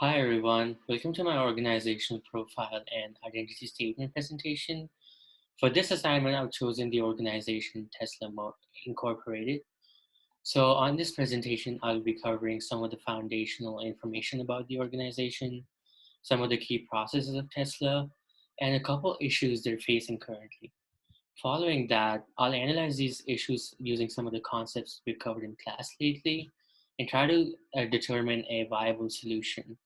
Hi everyone, welcome to my organizational profile and identity statement presentation. For this assignment, I've chosen the organization Incorporated. So on this presentation, I'll be covering some of the foundational information about the organization, some of the key processes of Tesla, and a couple issues they're facing currently. Following that, I'll analyze these issues using some of the concepts we've covered in class lately and try to determine a viable solution.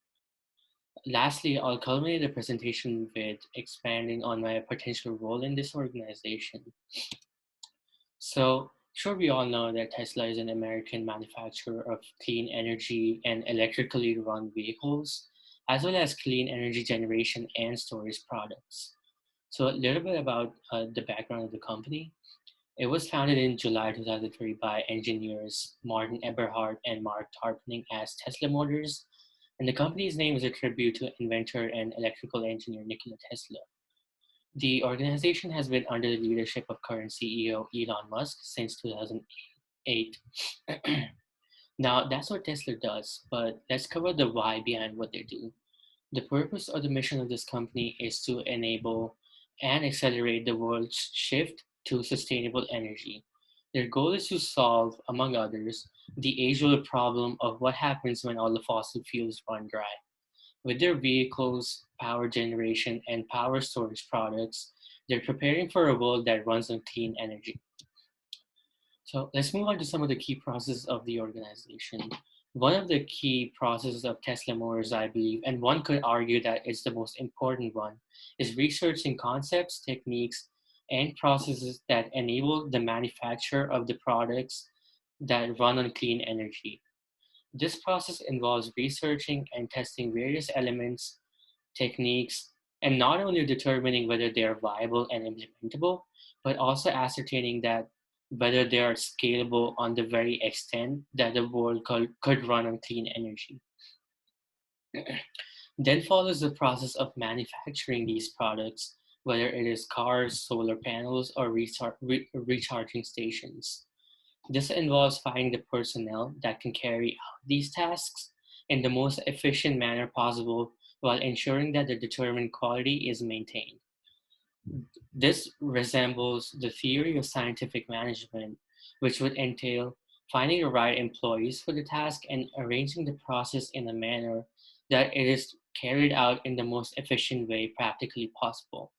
Lastly, I'll culminate the presentation with expanding on my potential role in this organization. So, sure, we all know that Tesla is an American manufacturer of clean energy and electrically run vehicles, as well as clean energy generation and storage products. So, a little bit about the background of the company. It was founded in July 2003 by engineers Martin Eberhard and Mark Tarpenning as Tesla Motors, and the company's name is a tribute to inventor and electrical engineer Nikola Tesla. The organization has been under the leadership of current CEO Elon Musk since 2008. Now, that's what Tesla does, but let's cover the why behind what they do. The purpose or the mission of this company is to enable and accelerate the world's shift to sustainable energy. Their goal is to solve, among others, the age old problem of what happens when all the fossil fuels run dry. With their vehicles, power generation, and power storage products, they're preparing for a world that runs on clean energy. So let's move on to some of the key processes of the organization. One of the key processes of Tesla Motors, I believe, and one could argue that it's the most important one, is researching concepts, techniques, and processes that enable the manufacture of the products that run on clean energy. This process involves researching and testing various elements, techniques, and not only determining whether they are viable and implementable, but also ascertaining that whether they are scalable on the very extent that the world could run on clean energy. Then follows the process of manufacturing these products, whether it is cars, solar panels, or recharging stations. This involves finding the personnel that can carry out these tasks in the most efficient manner possible while ensuring that the determined quality is maintained. This resembles the theory of scientific management, which would entail finding the right employees for the task and arranging the process in a manner that it is carried out in the most efficient way practically possible.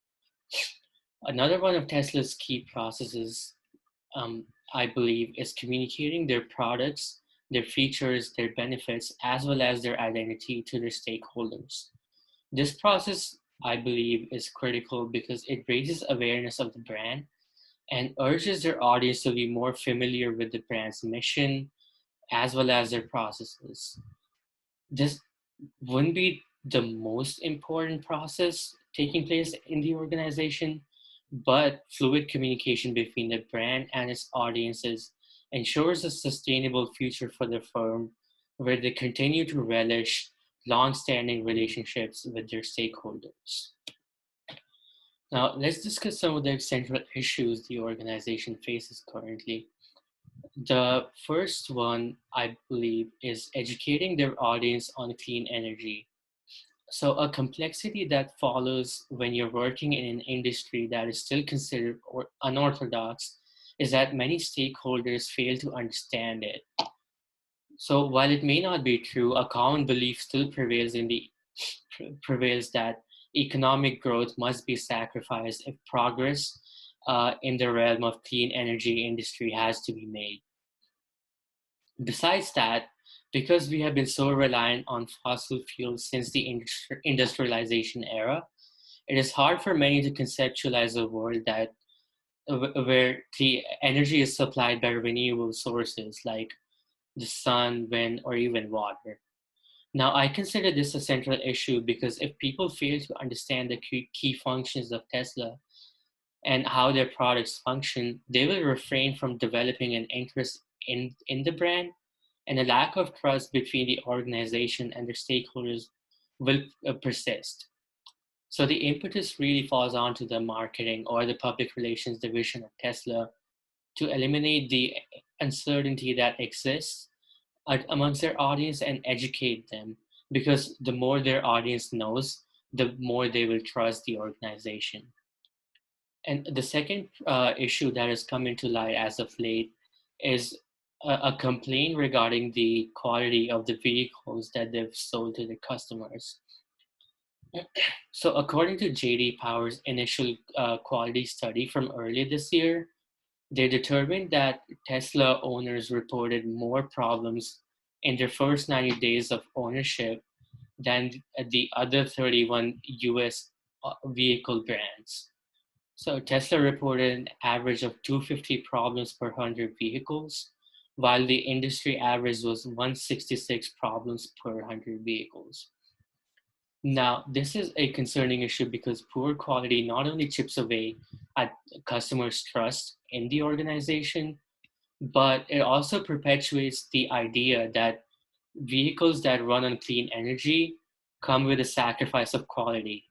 Another one of Tesla's key processes, I believe, is communicating their products, their features, their benefits, as well as their identity to their stakeholders. This process, I believe, is critical because it raises awareness of the brand and urges their audience to be more familiar with the brand's mission as well as their processes. This wouldn't be the most important process taking place in the organization, but fluid communication between the brand and its audiences ensures a sustainable future for the firm where they continue to relish long-standing relationships with their stakeholders. Now, let's discuss some of the central issues the organization faces currently. The first one, I believe, is educating their audience on clean energy. So, a complexity that follows when you're working in an industry that is still considered unorthodox is that many stakeholders fail to understand it. So, while it may not be true, a common belief still prevails that economic growth must be sacrificed if progress in the realm of clean energy industry has to be made. Besides that, because we have been so reliant on fossil fuels since the industrialization era, it is hard for many to conceptualize a world that where the energy is supplied by renewable sources like the sun, wind, or even water. Now, I consider this a central issue because if people fail to understand the key functions of Tesla and how their products function, they will refrain from developing an interest in the brand, and a lack of trust between the organization and their stakeholders will persist. So the impetus really falls onto the marketing or the public relations division of Tesla to eliminate the uncertainty that exists amongst their audience and educate them because the more their audience knows, the more they will trust the organization. And the second issue that has come into light as of late is a complaint regarding the quality of the vehicles that they've sold to their customers. So, according to JD Power's initial quality study from earlier this year, they determined that Tesla owners reported more problems in their first 90 days of ownership than the other 31 US vehicle brands. So Tesla reported an average of 250 problems per 100 vehicles, while the industry average was 166 problems per 100 vehicles. Now, this is a concerning issue because poor quality not only chips away at customers' trust in the organization, but it also perpetuates the idea that vehicles that run on clean energy come with a sacrifice of quality,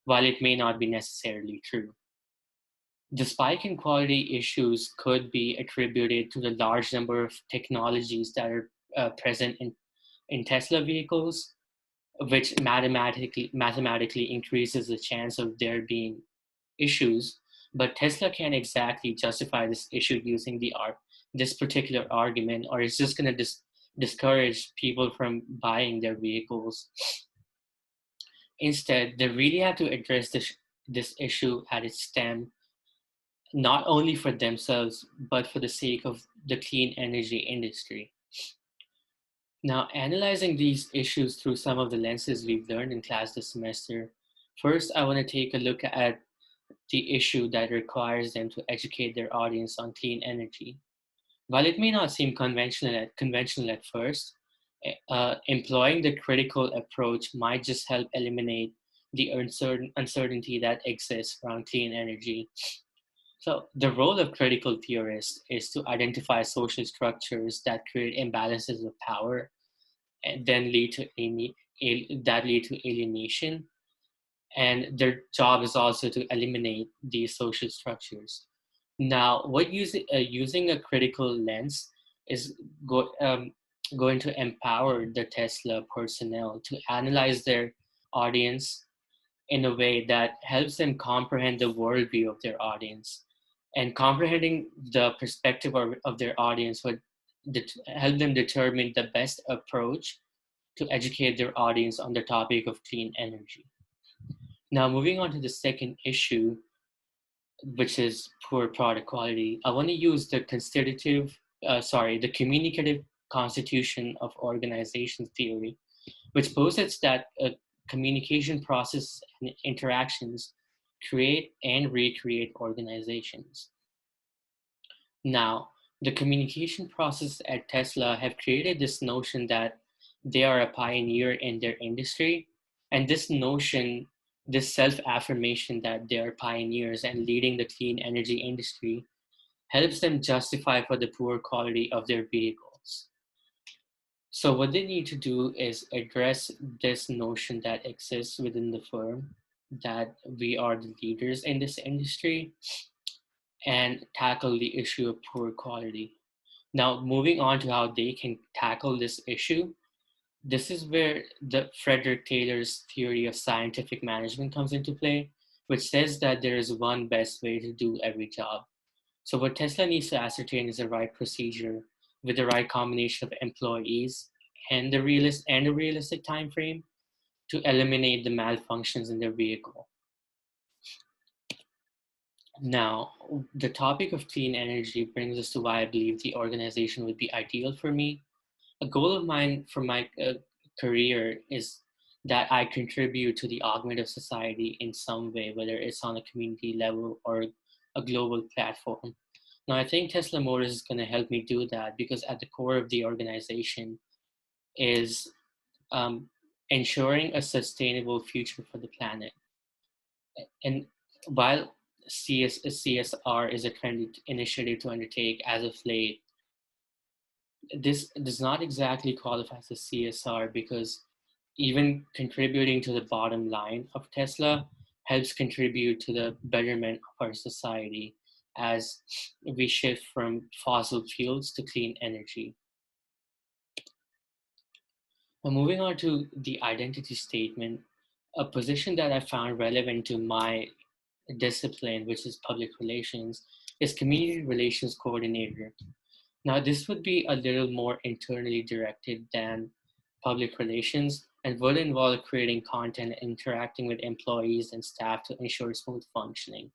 while it may not be necessarily true. The spike in quality issues could be attributed to the large number of technologies that are present in Tesla vehicles, which mathematically increases the chance of there being issues. But Tesla can't exactly justify this issue using this particular argument, or it's just going to discourage people from buying their vehicles. Instead, they really have to address this issue at its stem, not only for themselves, but for the sake of the clean energy industry. Now, analyzing these issues through some of the lenses we've learned in class this semester, first, I want to take a look at the issue that requires them to educate their audience on clean energy. While it may not seem conventional at first, employing the critical approach might just help eliminate the uncertainty that exists around clean energy. So, the role of critical theorists is to identify social structures that create imbalances of power and then that lead to alienation. And their job is also to eliminate these social structures. Now, using a critical lens is going to empower the Tesla personnel to analyze their audience in a way that helps them comprehend the worldview of their audience. And comprehending the perspective of their audience would help them determine the best approach to educate their audience on the topic of clean energy. Now, moving on to the second issue, which is poor product quality, I want to use the communicative constitution of organization theory, which posits that communication process and interactions create and recreate organizations. Now, the communication process at Tesla have created this notion that they are a pioneer in their industry. And this self-affirmation that they are pioneers and leading the clean energy industry helps them justify for the poor quality of their vehicles. So what they need to do is address this notion that exists within the firm that we are the leaders in this industry and tackle the issue of poor quality. Now, moving on to how they can tackle this issue, this is where the Frederick Taylor's theory of scientific management comes into play, which says that there is one best way to do every job. So what Tesla needs to ascertain is the right procedure with the right combination of employees and a realistic time frame to eliminate the malfunctions in their vehicle. Now, the topic of clean energy brings us to why I believe the organization would be ideal for me. A goal of mine for my career is that I contribute to the augment of society in some way, whether it's on a community level or a global platform. Now, I think Tesla Motors is going to help me do that because at the core of the organization is um, ensuring a sustainable future for the planet. And while CSR is a trendy initiative to undertake as of late, this does not exactly qualify as a CSR because even contributing to the bottom line of Tesla helps contribute to the betterment of our society as we shift from fossil fuels to clean energy. Now, moving on to the identity statement, a position that I found relevant to my discipline, which is public relations, is community relations coordinator. Now, this would be a little more internally directed than public relations and would involve creating content and interacting with employees and staff to ensure smooth functioning.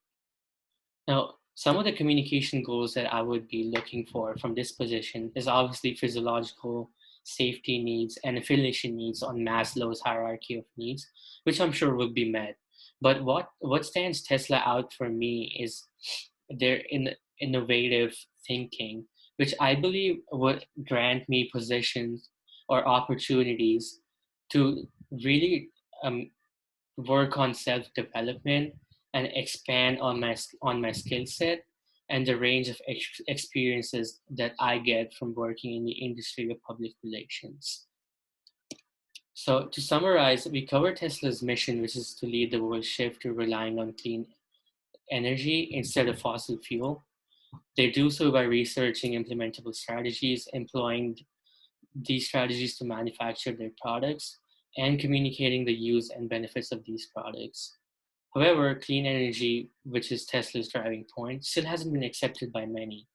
Now, some of the communication goals that I would be looking for from this position is obviously physiological safety needs and affiliation needs on Maslow's hierarchy of needs, which I'm sure will be met. But what stands Tesla out for me is their innovative thinking, which I believe would grant me positions or opportunities to really um, work on self-development and expand on my skill set and the range of experiences that I get from working in the industry of public relations. So to summarize, we cover Tesla's mission, which is to lead the world's shift to relying on clean energy instead of fossil fuel. They do so by researching implementable strategies, employing these strategies to manufacture their products, and communicating the use and benefits of these products. However, clean energy, which is Tesla's driving point, still hasn't been accepted by many.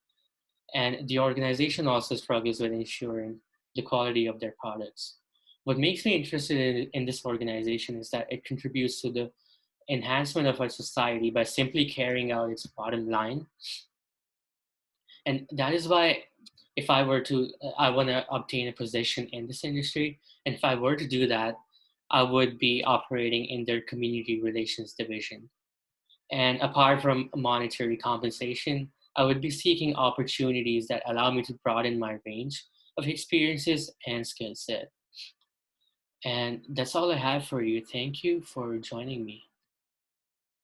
And the organization also struggles with ensuring the quality of their products. What makes me interested in this organization is that it contributes to the enhancement of our society by simply carrying out its bottom line. And that is why, if I were to, I want to obtain a position in this industry. And if I were to do that, I would be operating in their community relations division. And apart from monetary compensation, I would be seeking opportunities that allow me to broaden my range of experiences and skill set. And that's all I have for you. Thank you for joining me.